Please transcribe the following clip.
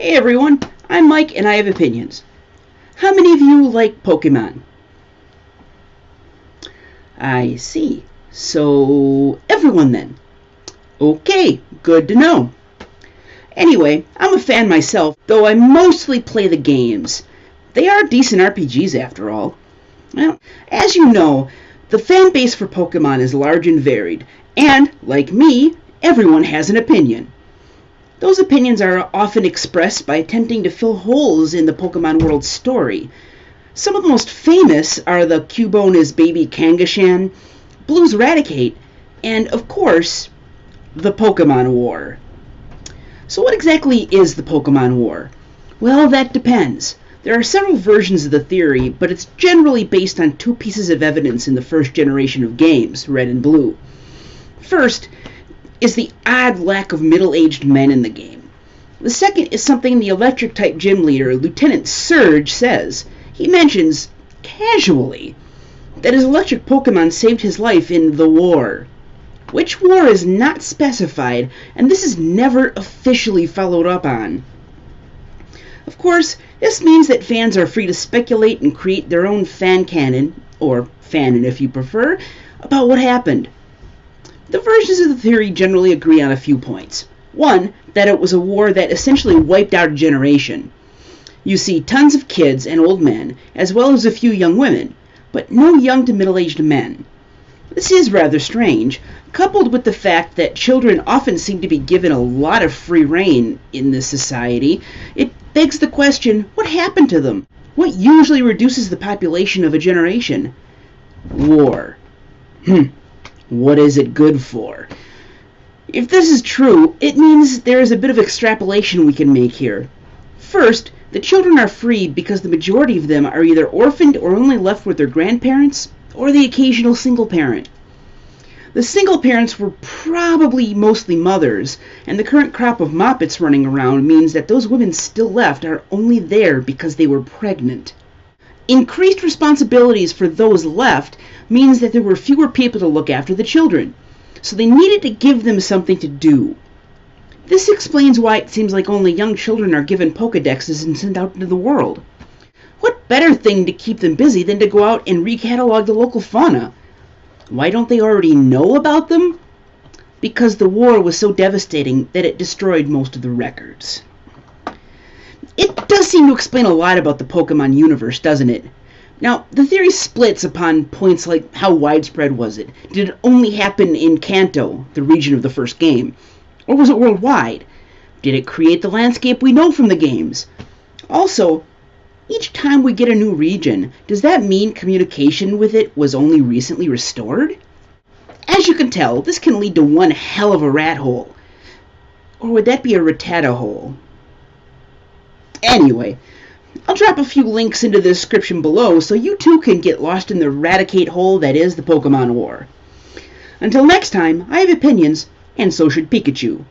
Hey everyone, I'm Mike and I have opinions. How many of you like Pokemon? I see. So, everyone then. Okay, good to know. Anyway, I'm a fan myself, though I mostly play the games. They are decent RPGs after all. Well, as you know, the fan base for Pokemon is large and varied, and, like me, everyone has an opinion. Those opinions are often expressed by attempting to fill holes in the Pokemon world story. Some of the most famous are the Cubone is Baby Kangaskhan, Blue's Raticate, and, of course, the Pokemon War. So what exactly is the Pokemon War? Well, that depends. There are several versions of the theory, but it's generally based on two pieces of evidence in the first generation of games, Red and Blue. First is the odd lack of middle-aged men in the game. The second is something the Electric-type gym leader, Lieutenant Surge, says. He mentions, casually, that his electric Pokemon saved his life in the war. Which war is not specified, and this is never officially followed up on. Of course, this means that fans are free to speculate and create their own fan canon, or fanon if you prefer, about what happened. The versions of the theory generally agree on a few points. One, that it was a war that essentially wiped out a generation. You see tons of kids and old men, as well as a few young women, but no young to middle-aged men. This is rather strange, coupled with the fact that children often seem to be given a lot of free rein in this society. It begs the question, what happened to them? What usually reduces the population of a generation? War. What is it good for? If this is true, it means there is a bit of extrapolation we can make here. First, the children are free because the majority of them are either orphaned or only left with their grandparents, or the occasional single parent. The single parents were probably mostly mothers, and the current crop of Moppets running around means that those women still left are only there because they were pregnant. Increased responsibilities for those left means that there were fewer people to look after the children, so they needed to give them something to do. This explains why it seems like only young children are given Pokedexes and sent out into the world. What better thing to keep them busy than to go out and recatalog the local fauna? Why don't they already know about them? Because the war was so devastating that it destroyed most of the records. It does seem to explain a lot about the Pokemon universe, doesn't it? Now, the theory splits upon points like how widespread was it? Did it only happen in Kanto, the region of the first game? Or was it worldwide? Did it create the landscape we know from the games? Also, each time we get a new region, does that mean communication with it was only recently restored? As you can tell, this can lead to one hell of a rat hole. Or would that be a Rattata hole? Anyway, I'll drop a few links into the description below so you too can get lost in the Raticate hole that is the Pokemon War. Until next time, I have opinions, and so should Pikachu.